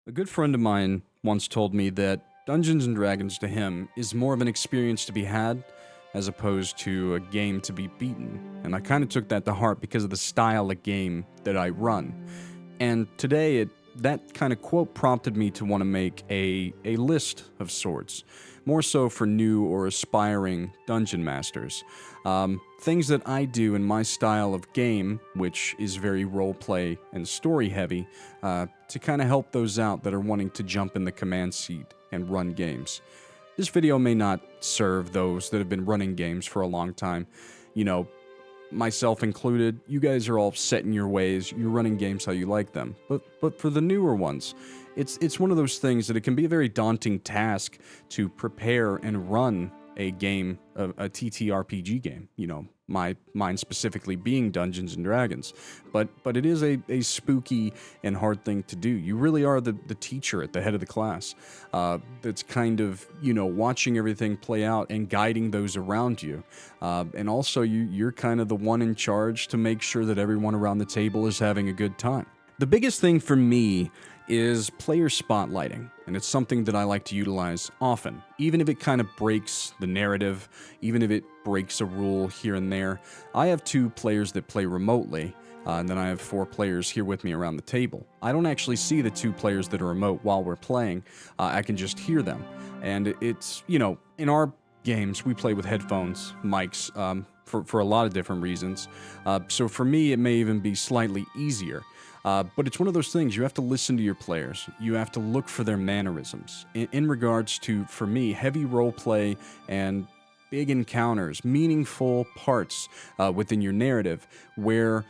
A good friend of mine once told me that Dungeons and Dragons to him is more of an experience to be had as opposed to a game to be beaten. And I kind of took that to heart because of the style of game that I run. And today that kind of quote prompted me to want to make a list of sorts, more so for new or aspiring dungeon masters. Things that I do in my style of game, which is very roleplay and story heavy, to kind of help those out that are wanting to jump in the command seat and run games. This video may not serve those that have been running games for a long time. You know, myself included, you guys are all set in your ways. You're running games how you like them. But for the newer ones, it's one of those things that it can be a very daunting task to prepare and run a game, a TTRPG game. You know, mine specifically being Dungeons and Dragons. But it is a spooky and hard thing to do. You really are the teacher at the head of the class. That's kind of, watching everything play out and guiding those around you. And also you're kind of the one in charge to make sure that everyone around the table is having a good time. The biggest thing for me is player spotlighting, and it's something that I like to utilize often, even if it kind of breaks the narrative, even if it breaks a rule here and there. I have 2 players that play remotely, and then I have 4 players here with me around the table. I don't actually see the 2 players that are remote while we're playing. I can just hear them, and it's, in our games, we play with headphones, mics, for a lot of different reasons. So for me, it may even be slightly easier. But it's one of those things, you have to listen to your players. You have to look for their mannerisms. In regards to, for me, heavy role play and big encounters, meaningful parts within your narrative where,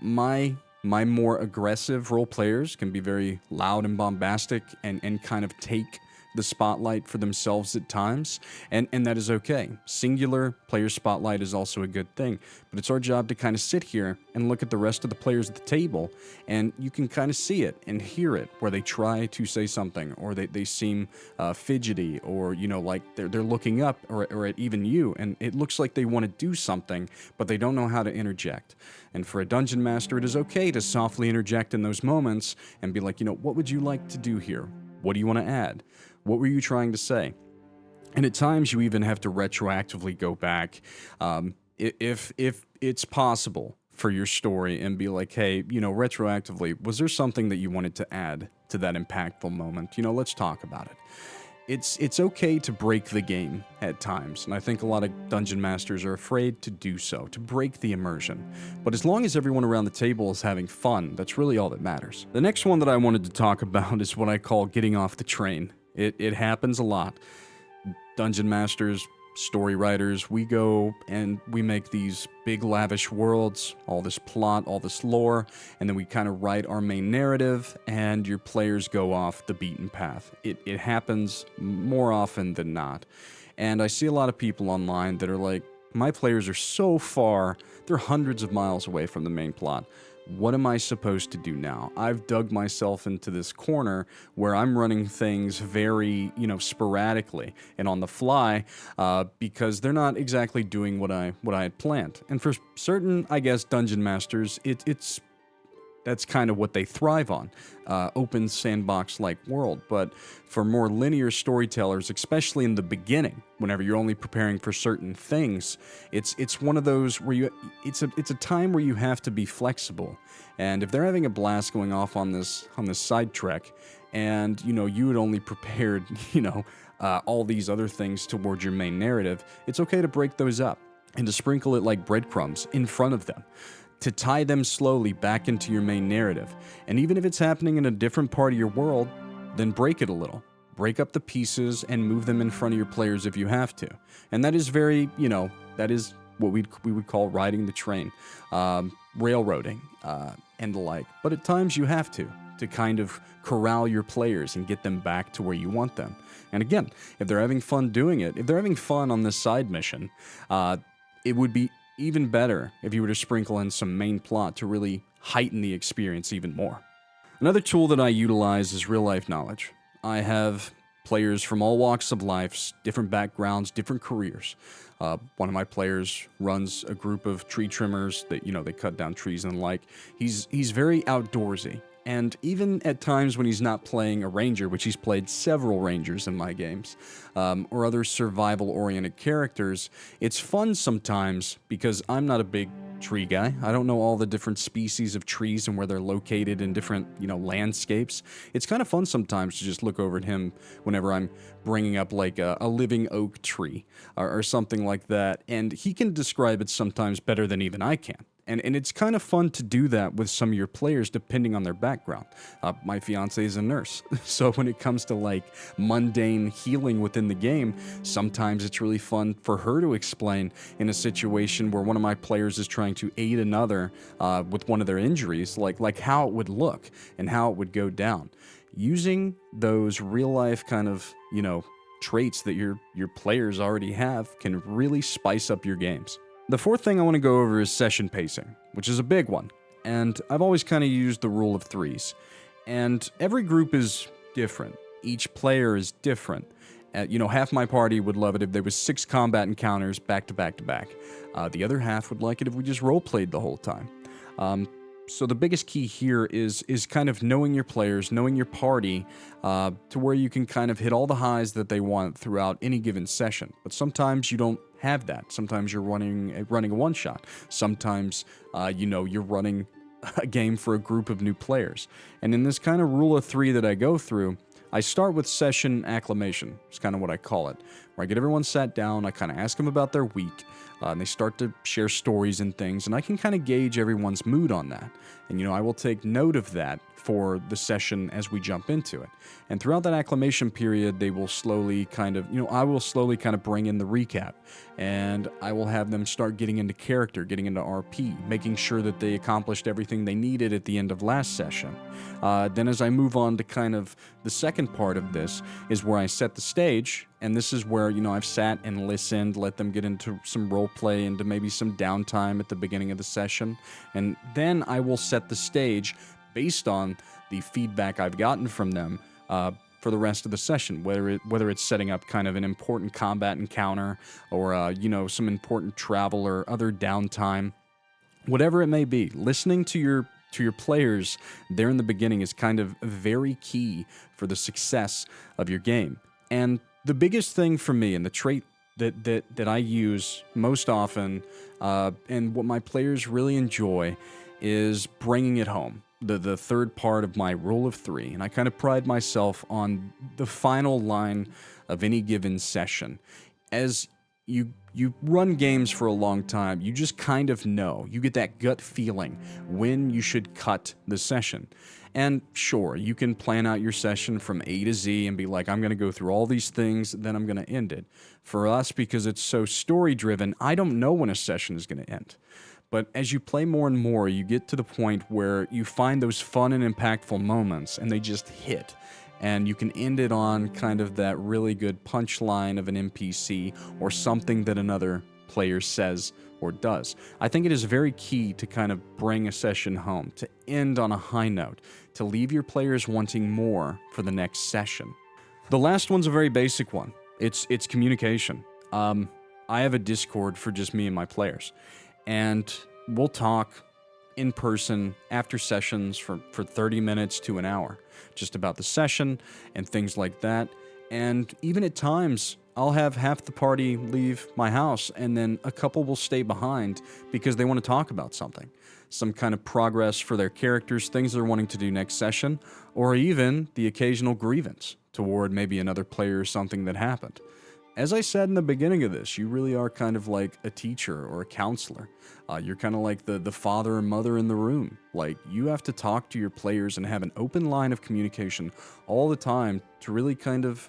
my more aggressive role players can be very loud and bombastic and kind of take the spotlight for themselves at times, and that is okay. Singular player spotlight is also a good thing, but it's our job to kind of sit here and look at the rest of the players at the table, and you can kind of see it and hear it where they try to say something, or they seem fidgety, or like they're looking up or at even you, and it looks like they want to do something, but they don't know how to interject. And for a dungeon master, it is okay to softly interject in those moments and be like, what would you like to do here? What do you want to add? What were you trying to say? And at times you even have to retroactively go back, if it's possible, for your story and be like, hey, retroactively, was there something that you wanted to add to that impactful moment? Let's talk about it. It's okay to break the game at times, and I think a lot of dungeon masters are afraid to do so, to break the immersion. But as long as everyone around the table is having fun, that's really all that matters. The next one that I wanted to talk about is what I call getting off the train. It happens a lot. Dungeon masters, story writers, we go and we make these big lavish worlds, all this plot, all this lore, and then we kind of write our main narrative, and your players go off the beaten path. It happens more often than not. And I see a lot of people online that are like, my players are so far, they're hundreds of miles away from the main plot. What am I supposed to do now? I've dug myself into this corner where I'm running things very, sporadically and on the fly, because they're not exactly doing what I had planned. And for certain, I guess, dungeon masters, that's kind of what they thrive on, open sandbox-like world. But for more linear storytellers, especially in the beginning, whenever you're only preparing for certain things, it's one of those where it's a time where you have to be flexible. And if they're having a blast going off on this side trek, and you had only prepared all these other things towards your main narrative, it's okay to break those up and to sprinkle it like breadcrumbs in front of them, to tie them slowly back into your main narrative. And even if it's happening in a different part of your world, then break it a little. Break up the pieces and move them in front of your players if you have to. And that is very, that is what we would call riding the train, railroading, and the like. But at times you have to kind of corral your players and get them back to where you want them. And again, if they're having fun doing it, if they're having fun on this side mission, it would be even better if you were to sprinkle in some main plot to really heighten the experience even more. Another tool that I utilize is real-life knowledge. I have players from all walks of life, different backgrounds, different careers. One of my players runs a group of tree trimmers that, they cut down trees and the like. He's very outdoorsy. And even at times when he's not playing a ranger, which he's played several rangers in my games, or other survival-oriented characters, it's fun sometimes because I'm not a big tree guy. I don't know all the different species of trees and where they're located in different, landscapes. It's kind of fun sometimes to just look over at him whenever I'm bringing up like a living oak tree or something like that, and he can describe it sometimes better than even I can. And it's kind of fun to do that with some of your players depending on their background. My fiance is a nurse, so when it comes to like mundane healing within the game, sometimes it's really fun for her to explain in a situation where one of my players is trying to aid another with one of their injuries, like how it would look and how it would go down. Using those real life kind of, traits that your players already have can really spice up your games. The fourth thing I want to go over is session pacing, which is a big one, and I've always kind of used the rule of threes. And every group is different. Each player is different. Half my party would love it if there was 6 combat encounters back to back to back. The other half would like it if we just role-played the whole time. So the biggest key here is kind of knowing your players, knowing your party, to where you can kind of hit all the highs that they want throughout any given session. But sometimes you don't have that. Sometimes you're running a one-shot. Sometimes, you're running a game for a group of new players. And in this kind of rule of 3 that I go through, I start with session acclimation. It's kind of what I call it, where I get everyone sat down, I kind of ask them about their week, and they start to share stories and things, and I can kind of gauge everyone's mood on that. And, I will take note of that for the session as we jump into it. And throughout that acclimation period, they will slowly kind of, I will slowly kind of bring in the recap, and I will have them start getting into character, getting into RP, making sure that they accomplished everything they needed at the end of last session. Then as I move on to kind of the second part of this is where I set the stage, and this is where, I've sat and listened, let them get into some role play, into maybe some downtime at the beginning of the session, and then I will set the stage based on the feedback I've gotten from them for the rest of the session, whether it's setting up kind of an important combat encounter or, some important travel or other downtime, whatever it may be. Listening to your players there in the beginning is kind of very key for the success of your game. And the biggest thing for me, and the trait that I use most often, and what my players really enjoy, is bringing it home. The third part of my rule of 3, and I kind of pride myself on the final line of any given session. As you run games for a long time, you just kind of know. You get that gut feeling when you should cut the session. And sure, you can plan out your session from A to Z and be like, I'm going to go through all these things, then I'm going to end it. For us, because it's so story-driven, I don't know when a session is going to end. But as you play more and more, you get to the point where you find those fun and impactful moments, and they just hit. And you can end it on kind of that really good punchline of an NPC or something that another player says or does. I think it is very key to kind of bring a session home, to end on a high note, to leave your players wanting more for the next session. The last one's a very basic one. It's communication. I have a Discord for just me and my players, and we'll talk in person after sessions for 30 minutes to an hour, just about the session and things like that. And even at times, I'll have half the party leave my house, and then a couple will stay behind because they want to talk about something. Some kind of progress for their characters, things they're wanting to do next session, or even the occasional grievance toward maybe another player or something that happened. As I said in the beginning of this, you really are kind of like a teacher or a counselor. You're kind of like the father and mother in the room. Like, you have to talk to your players and have an open line of communication all the time to really kind of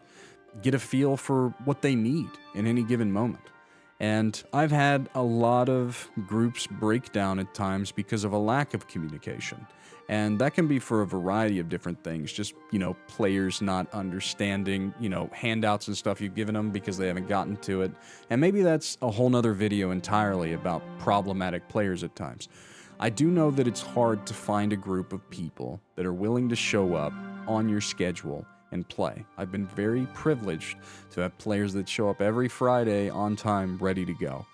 get a feel for what they need in any given moment. And I've had a lot of groups break down at times because of a lack of communication. And that can be for a variety of different things. Just, players not understanding, handouts and stuff you've given them because they haven't gotten to it. And maybe that's a whole nother video entirely about problematic players at times. I do know that it's hard to find a group of people that are willing to show up on your schedule and play. I've been very privileged to have players that show up every Friday on time, ready to go.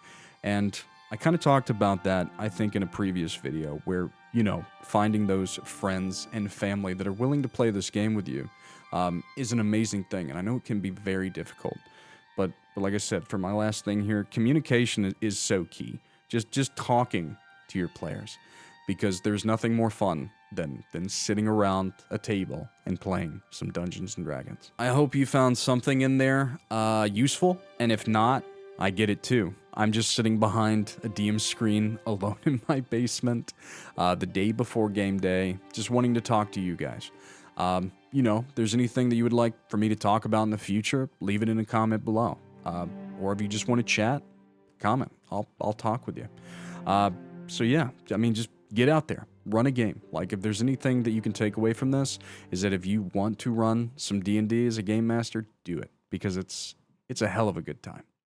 And I kind of talked about that, I think, in a previous video where, finding those friends and family that are willing to play this game with you is an amazing thing. And I know it can be very difficult. But like I said, for my last thing here, communication is so key. Just talking to your players, because there's nothing more fun than sitting around a table and playing some Dungeons and Dragons. I hope you found something in there useful, and if not, I get it too. I'm just sitting behind a DM screen alone in my basement the day before game day, just wanting to talk to you guys. There's anything that you would like for me to talk about in the future, leave it in a comment below. Or if you just want to chat, comment. I'll talk with you. So yeah, I mean, just get out there, run a game. Like, if there's anything that you can take away from this, is that if you want to run some D&D as a game master, do it, because it's a hell of a good time.